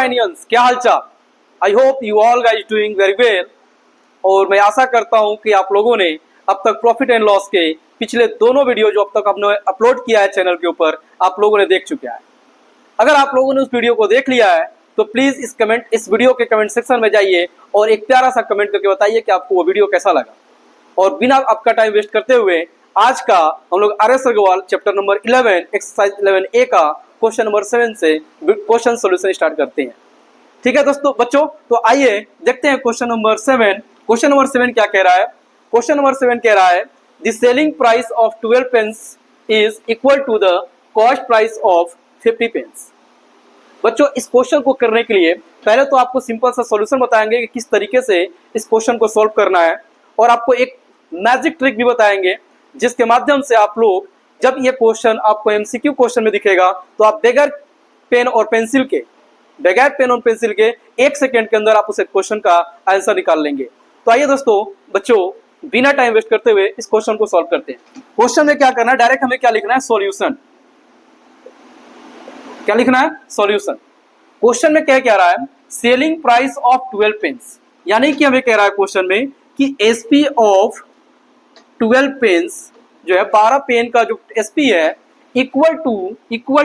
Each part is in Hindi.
माइनियंस, क्या हालचाल। I hope you all guys doing very well. और मैं आशा करता हूं कि आप लोगों ने अब तक प्रॉफिट एंड लॉस के पिछले दोनों वीडियो जो अब तक हमने अपलोड किया है चैनल के ऊपर, आप लोगों ने देख चुके हैं। अगर आप लोगों ने उस वीडियो को देख लिया है तो प्लीज इस वीडियो के कमेंट सेक्शन में जाइए और एक प्यारा सा कमेंट करके बताइए कि आपको वो वीडियो कैसा लगा। और बिना आपका टाइम वेस्ट करते हुए आज का हम लोग RS Agarwal chapter number 11 exercise 11A का क्वेश्चन नंबर 7 से क्वेश्चन सॉल्यूशन स्टार्ट करते हैं। ठीक है दोस्तों बच्चों, तो आइए देखते हैं क्वेश्चन नंबर 7। क्वेश्चन नंबर 7 क्या कह रहा है? क्वेश्चन नंबर 7 कह रहा है the selling price of 12 pens is equal to the cost price of 50 pens. बच्चों इस क्वेश्चन को करने के लिए पहले तो आपको सिंपल सा सॉल्यूशन बताएंगे कि किस तरीके से इस क्वेश्चन को सॉल्व करना है, और आपको एक मैजिक ट्रिक भी बताएंगे जिसके माध्यम से आप लोग जब ये क्वेश्चन आपको MCQ क्वेश्चन में दिखेगा तो आप बगैर पेन और पेंसिल के 1 सेकेंड के अंदर आप उस क्वेश्चन का आंसर निकाल लेंगे। तो आइए दोस्तों बच्चों बिना टाइम वेस्ट करते हुए इस क्वेश्चन को सॉल्व करते हैं। क्वेश्चन में क्या करना है, डायरेक्ट हमें क्या लिखना है, सॉल्यूशन। क्या लिखना है? सॉल्यूशन। क्वेश्चन में क्या कह रहा है, सेलिंग प्राइस ऑफ 12 पेन्स, यानी कि हमें कह रहा है क्वेश्चन में कि SP ऑफ 12 पेन्स जो है 12 पेन का जो SP है equal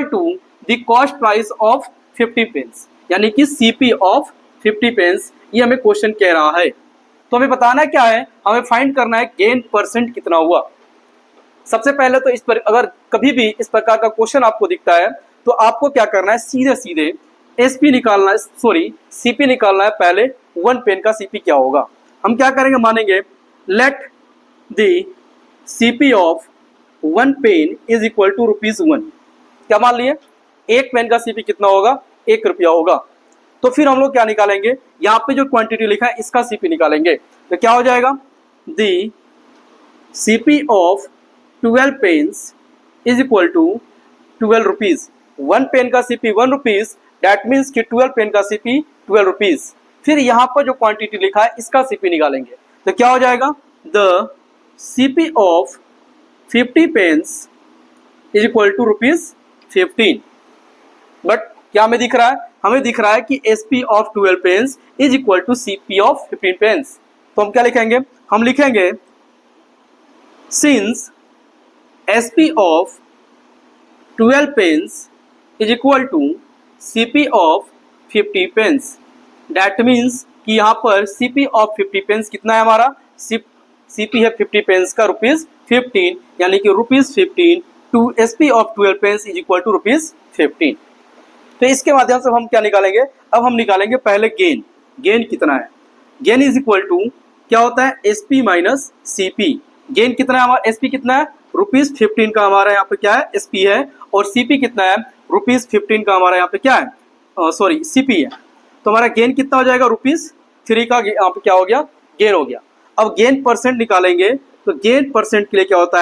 to the cost price of 50 pens, यानी कि CP ऑफ 50 पेन्स। ये हमें क्वेश्चन कह रहा है। तो हमें बताना क्या है, हमें फाइंड करना है गेन परसेंट कितना हुआ। सबसे पहले तो इस पर अगर कभी भी इस प्रकार का क्वेश्चन आपको दिखता है तो आपको क्या करना है, सीधे SP निकालना है, CP निकालना है। पहले 1 पेन का CP क्या होगा, हम क्या करेंगे, मानेंगे let the CP of 1 pen is equal to ₹1। क्या मान लिए, 1 पेन का CP कितना होगा, 1 रुपया होगा। तो फिर हम लोग क्या निकालेंगे, यहाँ पे जो क्वांटिटी लिखा है इसका CP निकालेंगे। तो क्या हो जाएगा, the CP of 12 pens is equal to 12 rupees. 1 pen का CP 1 रुपीज, दैट मीन्स कि 12 पेन का CP 12 रुपीज। फिर यहाँ पर जो क्वांटिटी लिखा है इसका CP निकालेंगे। तो क्या हो जाएगा, the CP of 50 pens is equal to ₹15। But क्या हमें दिख रहा है, हमें दिख रहा है कि SP of 12 pens is equal to CP of 15 pens. तो हम क्या लिखेंगे, हम लिखेंगे since SP of 12 pens is equal to CP of 50 pens. That means कि यहाँ पर CP ऑफ 50 पेन्स कितना है, हमारा CP है 50 पेन्स का ₹15, यानी कि ₹15 to SP of 12 pens is equal to ₹15। तो इसके माध्यम से हम क्या निकालेंगे, अब हम निकालेंगे पहले गेन कितना है। गेन इज इक्वल टू क्या होता है, SP माइनस CP। गेन कितना है हमारा, SP कितना है, ₹15 का हमारा यहाँ पे क्या है, SP है, और CP कितना है, ₹15 का हमारा यहाँ पे क्या है, CP है। तो हमारा गेन कितना हो जाएगा, ₹3 का यहाँ पे क्या हो गया, गेन हो गया। अब गेन परसेंट निकालेंगे, तो गेन परसेंट के लिए क्या होता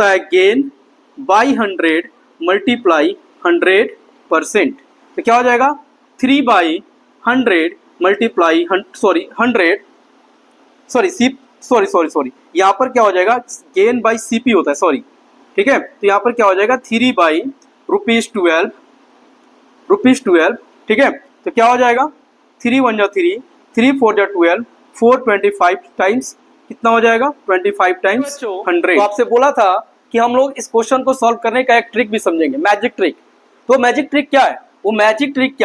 है गेन बाई 100 मल्टीप्लाई 100%। तो क्या हो जाएगा, 3/100 मल्टीप्लाई यहाँ पर क्या हो जाएगा, गेन बाई CP होता है, ठीक है। तो यहाँ पर क्या हो जाएगा, 3/12, ठीक है। तो क्या हो जाएगा, 3 1 जा 3, 3 4 जा 12, 425 टाइम्स कितना हो जाएगा, 25 टाइम्स 100। तो आपसे बोला था कि हम लोग इस क्वेश्चन को सॉल्व करने का एक ट्रिक भी समझेंगे, मैजिक ट्रिक। तो मैजिक ट्रिक क्या है, वो मैजिक ट्रिक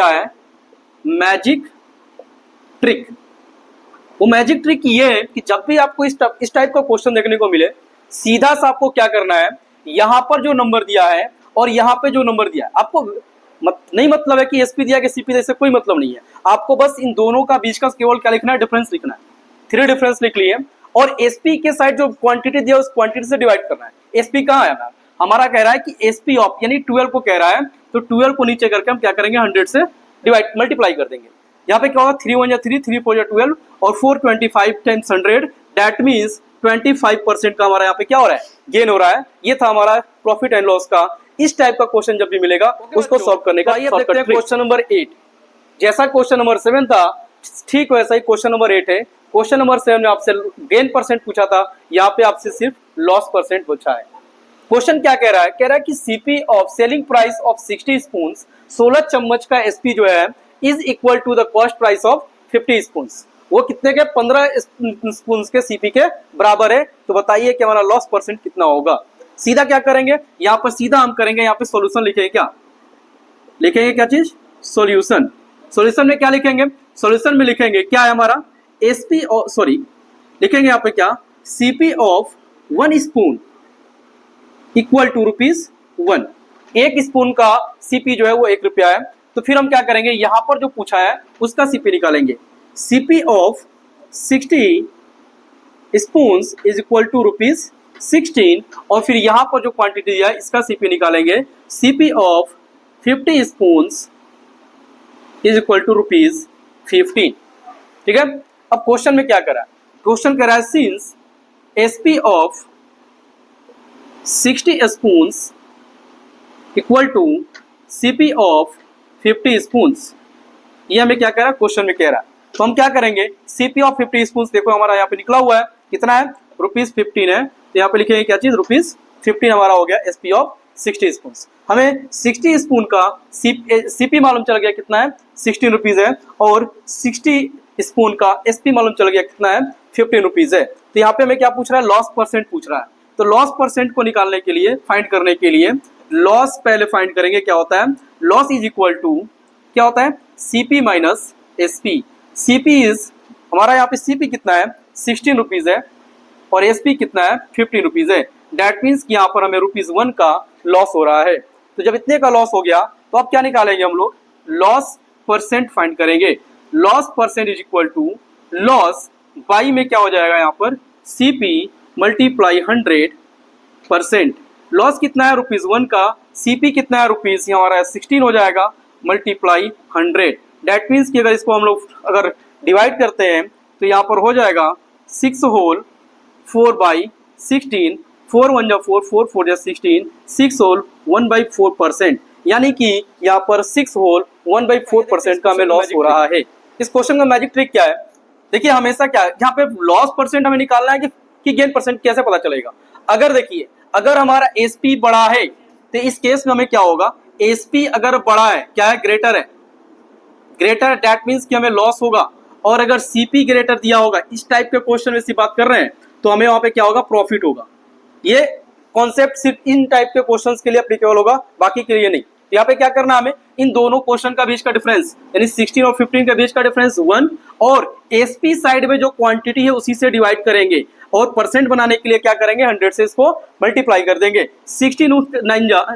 ये है कि जब भी आपको इस टाइप का क्वेश्चन देखने को मिले, सीधा सा आपको क्या करना है, यहाँ पर जो नंबर दिया है और यहाँ पे जो नंबर दिया है, आपको नहीं मतलब है कि SP दिया कि CP दिया, से कोई मतलब नहीं है। आपको बस इन दोनों का बीच का केवल क्या लिखना है, डिफरेंस लिखना है। 3 डिफरेंस लिख लिए, और SP के साइड जो क्वांटिटी दिया उस क्वांटिटी से डिवाइड करना है। SP कहाँ है हमारा, कह रहा है कि SP ऑफ यानी 12 को कह रहा है, तो 12 को नीचे करके हम क्या करेंगे, 100 से मल्टीप्लाई कर देंगे। यहाँ पे क्या होगा, 3 1 जा 3, 3 4 जा 12, और 425 टाइम्स 100, दैट मीन्स 25% का हमारा यहाँ पे क्या हो रहा है, गेन हो रहा है। ये था हमारा प्रॉफिट एंड लॉस का। इस टाइप का क्वेश्चन जब भी मिलेगा उसको सॉल्व करने का। क्वेश्चन नंबर 8, जैसा क्वेश्चन नंबर 7 था ठीक वैसा ही क्वेश्चन नंबर 8 है। क्वेश्चन नंबर 7 में आपसे गेन परसेंट पूछा था, यहाँ पे आपसे सिर्फ लॉस परसेंट पूछा है। क्वेश्चन क्या कह रहा है, कह रहा है कि CP of selling price of 60 spoon, 16 चम्मच का SP जो है is equal to the cost price of 50 spoon. वो कितने के 15 स्पून के सीपी के बराबर है। तो बताइए कि हमारा लॉस परसेंट कितना होगा। सीधा क्या करेंगे, यहाँ पर सीधा हम करेंगे, यहाँ पे सॉल्यूशन लिखेंगे। क्या लिखेंगे, क्या चीज, सॉल्यूशन। सॉल्यूशन में क्या लिखेंगे, सॉल्यूशन में लिखेंगे क्या है हमारा एसपी, सॉरी लिखेंगे यहाँ पे क्या, CP of 1 spoon equal to ₹1। एक स्पून का सीपी जो है वो 1 रुपया है। तो फिर हम क्या करेंगे, यहां पर जो पूछा है उसका सीपी निकालेंगे। CP of 60 spoon is equal to ₹16। और फिर यहां पर जो क्वांटिटी है इसका सीपी निकालेंगे। CP of 50 spoon is equal to ₹15। ठीक है। अब क्वेश्चन में क्या करा है, क्वेश्चन कह रहा है since SP of 60 spoon equal to CP of 50 spoon, ये हमें क्या कह रहा है, क्वेश्चन में कह रहा है। तो हम क्या करेंगे, सीपी ऑफ 50 स्पून देखो हमारा यहाँ पे निकला हुआ है, कितना है, ₹15 है। तो यहाँ पे लिखेंगे क्या चीज, ₹15 हमारा हो गया एसपी ऑफ 60 स्पून। हमें 60 स्पून का सीपी मालूम चल गया कितना है, ₹16 है। और 60 स्पून का एसपी मालूम चल गया कितना है, ₹15 है। तो यहाँ पे हमें क्या पूछ रहा है, लॉस परसेंट पूछ रहा है। तो लॉस परसेंट को निकालने के लिए, फाइंड करने के लिए लॉस पहले फाइंड करेंगे। क्या होता है, लॉस इज इक्वल टू क्या होता है, CP minus SP. CP is हमारा यहाँ पे सीपी कितना है, ₹16 है, और एसपी कितना है, ₹15 है। दैट मीन्स कि यहाँ पर हमें ₹1 का लॉस हो रहा है। तो जब इतने का लॉस हो गया तो अब क्या निकालेंगे हम लोग, लॉस परसेंट फाइंड करेंगे। Loss percent is equal to loss by में क्या हो जाएगा यहाँ पर, सीपी मल्टीप्लाई 100%। लॉस कितना है, ₹1 का, सीपी कितना है, रुपीज हमारा 16 हो जाएगा, मल्टीप्लाई 100। डेट मीन्स कि अगर इसको हम लोग अगर डिवाइड करते हैं तो यहाँ पर हो जाएगा 6 होल 4/16, 4 1 जा 4, 4 4 जा 16, 6 होल 1/4%। यानी कि यहाँ पर 6 होल 1/4% का हमें लॉस हो रहा है। इस क्वेश्चन का मैजिक ट्रिक क्या है, देखिए हमेशा क्या है, यहाँ पे लॉस परसेंट हमें निकालना है कि गेन परसेंट कैसे पता चलेगा। अगर देखिए, अगर हमारा एसपी बड़ा है तो इस केस में हमें क्या होगा, एसपी अगर बड़ा है, क्या है, ग्रेटर है, ग्रेटर, दैट मीन्स कि हमें लॉस होगा। और अगर सीपी ग्रेटर दिया होगा, इस टाइप के क्वेश्चन में इसी बात कर रहे हैं, तो हमें वहां पे क्या होगा, प्रॉफिट होगा। ये कॉन्सेप्ट सिर्फ इन टाइप के क्वेश्चंस के लिए एप्लीकेबल होगा, बाकी के लिए नहीं। तो यहाँ पे क्या करना, हमें इन दोनों क्वेश्चन का बीच का डिफरेंस, यानी 16 और 15 के बीच का डिफरेंस 1, और एसपी साइड में जो क्वांटिटी है उसी से डिवाइड करेंगे। और परसेंट बनाने के लिए क्या करेंगे, 100 से इसको मल्टीप्लाई कर देंगे। 16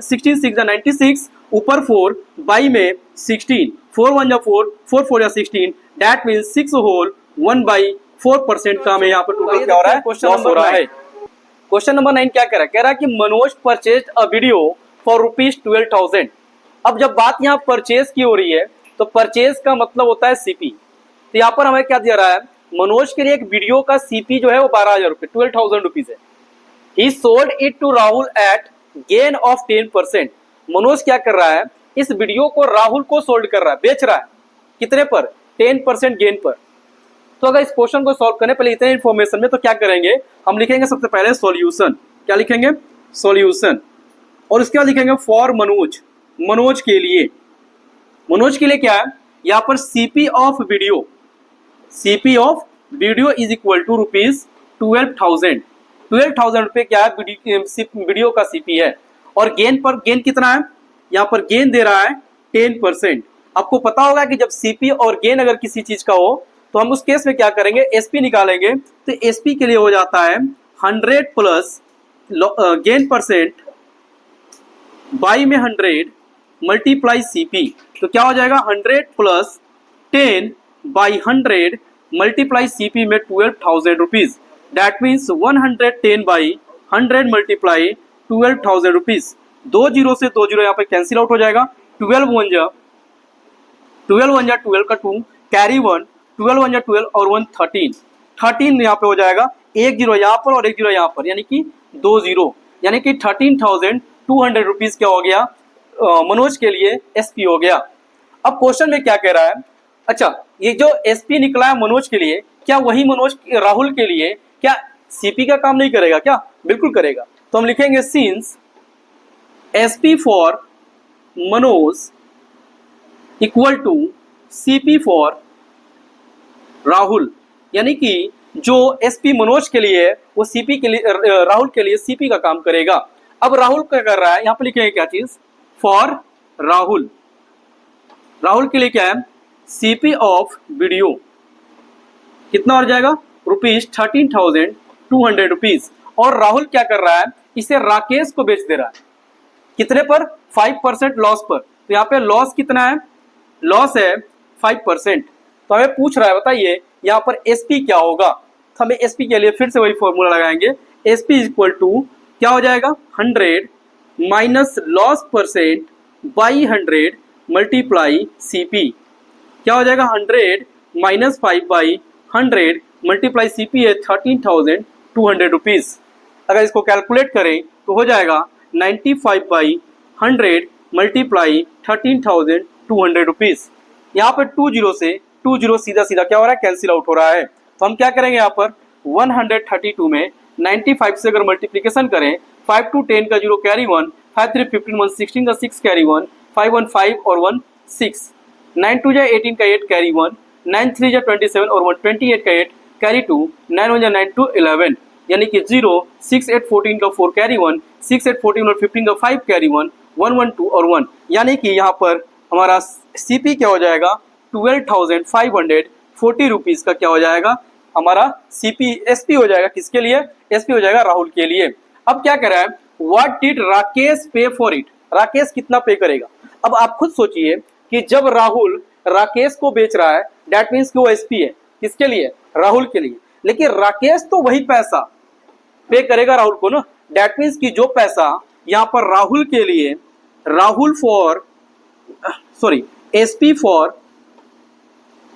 6 जा 96, ऊपर 4, बाई में 16, 4 1 जा 4, 4 4 जा 16, दैट मीन्स 6 होल 1/4% का हमें यहाँ पर टोटल क्या हो रहा है, लॉस हो रहा है। क्वेश्चन नंबर 9 क्या कह रहा है कि Manoj purchase a video for ₹12,000। अब जब बात यहाँ परचेज की हो रही है तो परचेज का मतलब होता है सीपी। तो यहाँ पर हमें क्या दिया रहा है, मनोज के लिए एक वीडियो का सीपी जो है वो ₹12,000, ₹12,000 है। He sold it to Rahul at gain of 10%। Manoj क्या कर रहा है, इस वीडियो को राहुल को सोल्ड कर रहा है, बेच रहा है, कितने पर, 10% गेन पर। तो अगर इस क्वेश्चन को सॉल्व करने पहले इतने इन्फॉर्मेशन में तो क्या करेंगे, हम लिखेंगे सबसे पहले सॉल्यूशन। क्या लिखेंगे, सॉल्यूशन। और उसके बाद लिखेंगे फॉर मनोज, मनोज के लिए। मनोज के लिए क्या है, यहाँ पर CP of video, CP of video is equal to ₹12,000। 12,000 रुपये क्या है, वीडियो का सीपी है। और गेन पर, गेन कितना है, यहाँ पर गेन दे रहा है 10%। आपको पता होगा कि जब सीपी और गेन अगर किसी चीज का हो तो हम उस केस में क्या करेंगे, एसपी निकालेंगे। तो एसपी के लिए हो जाता है 100 प्लस गेन परसेंट बाई में 100 मल्टीप्लाई सीपी। तो क्या हो जाएगा, 100 प्लस 10 बाई 100 मल्टीप्लाई सीपी में ₹12,000। That means 110 by 100 multiply ₹12,000। 2 zero से 2 जीरो यहाँ पे कैंसिल आउट हो जाएगा। 12 1 जा 12 का 2, कैरी 1, 12 1 जा 12 और 1 13 यहाँ पे हो जाएगा। 1 जीरो यहाँ पर और 1 जीरो यहाँ पर, यानी कि 2 जीरो, यानी कि ₹13,200 क्या हो गया, मनोज के लिए एसपी हो गया। अब क्वेश्चन में क्या कह रहा है, अच्छा ये जो एसपी निकला है मनोज के लिए, क्या वही मनोज राहुल के लिए क्या सीपी का काम नहीं करेगा क्या, बिल्कुल करेगा। तो हम लिखेंगे since SP for Manoj equal to CP for Rahul, यानी कि जो SP मनोज के लिए है वो CP के लिए राहुल के लिए CP का काम करेगा। अब राहुल क्या कर रहा है, यहाँ पे लिखेंगे क्या चीज, फॉर राहुल, राहुल के लिए क्या है, CP ऑफ वीडियो कितना हो जाएगा, ₹13,200 रुपीज। और राहुल क्या कर रहा है, इसे राकेश को बेच दे रहा है, कितने पर, 5% लॉस पर। तो यहाँ पे लॉस कितना है, लॉस है 5%। तो हमें पूछ रहा है, बताइए यहाँ पर SP क्या होगा। तो हमें SP के लिए फिर से वही फॉर्मूला लगाएंगे, SP इक्वल टू क्या हो जाएगा, 100 minus loss percent by 100 multiply CP, क्या हो जाएगा, 100 माइनस 5 बाई 100 मल्टीप्लाई CP है 13,200 रुपीज। अगर इसको कैलकुलेट करें तो हो जाएगा 95 बाई 100 मल्टीप्लाई 13,200 रुपीज। यहाँ पर 20 से 20 सीधा सीधा क्या हो रहा है, कैंसिल आउट हो रहा है। तो हम क्या करेंगे, यहाँ पर 132 में 95 से अगर मल्टीप्लीकेशन करें, 5 to 10 का 0 कैरी 1, 5 3 15 1 16 का 6 कैरी 1, 5 1 5 और 1 6, 9 2 18 का 8 कैरी 1, 9 3 27 और 1 28 का 8 कैरी 2, 9 1 9 2 11, यानी कि 0 6 8 14 का 4 कैरी 1, 6 8 14 और 15 का 5 कैरी 1, 1 1 2 और 1, यानी कि यहाँ पर हमारा CP क्या हो जाएगा, 12,540 रुपीज का क्या हो जाएगा, हमारा SP हो जाएगा, किसके लिए, SP हो जाएगा राहुल के लिए। अब क्या कह रहा है, व्हाट डिड राकेश पे फॉर इट, राकेश कितना पे करेगा। अब आप खुद सोचिए कि जब राहुल राकेश को बेच रहा है, दैट मीन्स कि वो SP है, किसके लिए, राहुल के लिए, लेकिन राकेश तो वही पैसा पे करेगा राहुल को ना। दैट मीन्स कि जो पैसा यहाँ पर राहुल के लिए, Rahul for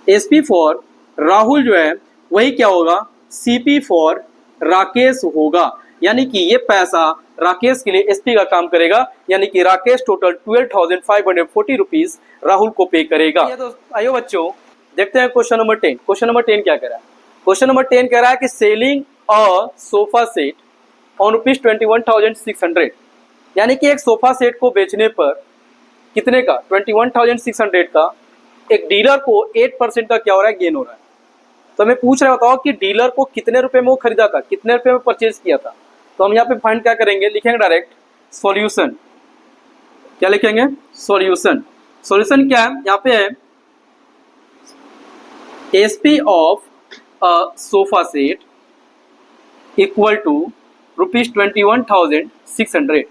SP for Rahul जो है वही क्या होगा, CP फॉर राकेश होगा, यानी कि ये पैसा राकेश के लिए SP का काम करेगा, यानी कि राकेश टोटल 12,540 रुपीज राहुल को पे करेगा। तो आइयो बच्चों देखते हैं क्वेश्चन नंबर 10। क्वेश्चन नंबर 10 क्या कह रहा है, क्वेश्चन नंबर 10 कह रहा है कि selling a sofa set on ₹21,600, यानी कि एक सोफा सेट को बेचने पर कितने का, 21,600 का, एक डीलर को 8% का क्या हो रहा है, गेन हो रहा है। तो हमें पूछ रहा है, बताओ कि डीलर को कितने रुपए में वो खरीदा था, कितने रुपए में परचेज किया था। तो हम यहाँ पे फाइंड क्या करेंगे, लिखेंगे डायरेक्ट सॉल्यूशन, क्या लिखेंगे, सॉल्यूशन। सॉल्यूशन क्या है, यहाँ पे है SP of sofa set equal to ₹21,600,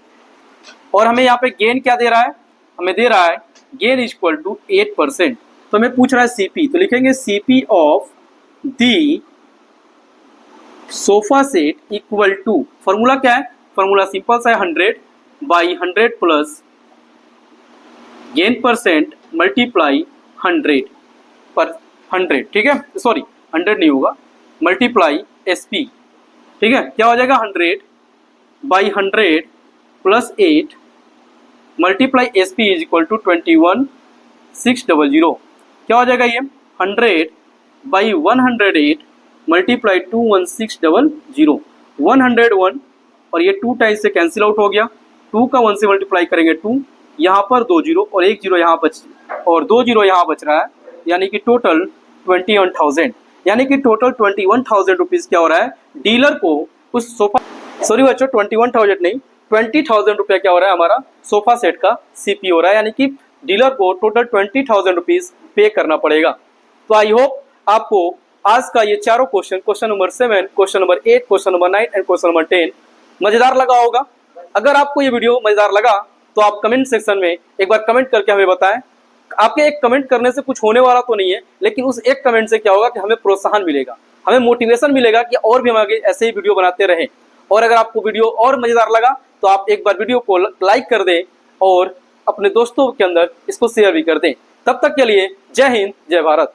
और हमें यहाँ पे गेन क्या दे रहा है, हमें दे रहा है गेन इक्वल टू 8%। तो हमें पूछ रहा है CP, तो लिखेंगे CP of the sofa set equal to, formula क्या है, फॉर्मूला सिंपल सा है, 100 by 100 plus gain percent multiply 100 पर 100, ठीक है, सॉरी 100 नहीं होगा, मल्टीप्लाई SP, ठीक है, क्या हो जाएगा, 100 by 100 plus 8 multiply SP is equal to 21,600, क्या हो जाएगा ये, 100 बाई 108 मल्टीप्लाई 21,600, 101 और ये 2 टाइम्स से कैंसिल आउट हो गया, 2 का 1 से मल्टीप्लाई करेंगे 2, यहाँ पर 2 जीरो और 1 जीरो यहाँ बच, और 2 जीरो यहाँ बच रहा है, यानी कि टोटल 21,000, यानी कि टोटल 21,000 रुपीज क्या हो रहा है, डीलर को उस सोफा, सॉरी बच्चों 21,000 नहीं, 20,000 रुपया क्या हो रहा है, हमारा सोफा सेट का CP हो रहा है, यानी कि डीलर को टोटल 20,000 रुपीज पे करना पड़ेगा। तो आई होप आपको आज का ये चारों question number 7, question number 8, question number 9 and question number 10 मजेदार लगा होगा। अगर आपको ये वीडियो मजेदार लगा तो आप कमेंट सेक्शन में एक बार कमेंट करके हमें बताएं। आपके एक कमेंट करने से कुछ होने वाला तो नहीं है, लेकिन उस एक कमेंट से क्या होगा कि हमें प्रोत्साहन मिलेगा, हमें मोटिवेशन मिलेगा कि और भी हम आगे ऐसे ही वीडियो बनाते रहें। और अगर आपको वीडियो और मजेदार लगा तो आप एक बार वीडियो को लाइक कर दें और अपने दोस्तों के अंदर इसको शेयर भी कर दें। तब तक के लिए जय हिंद, जय भारत।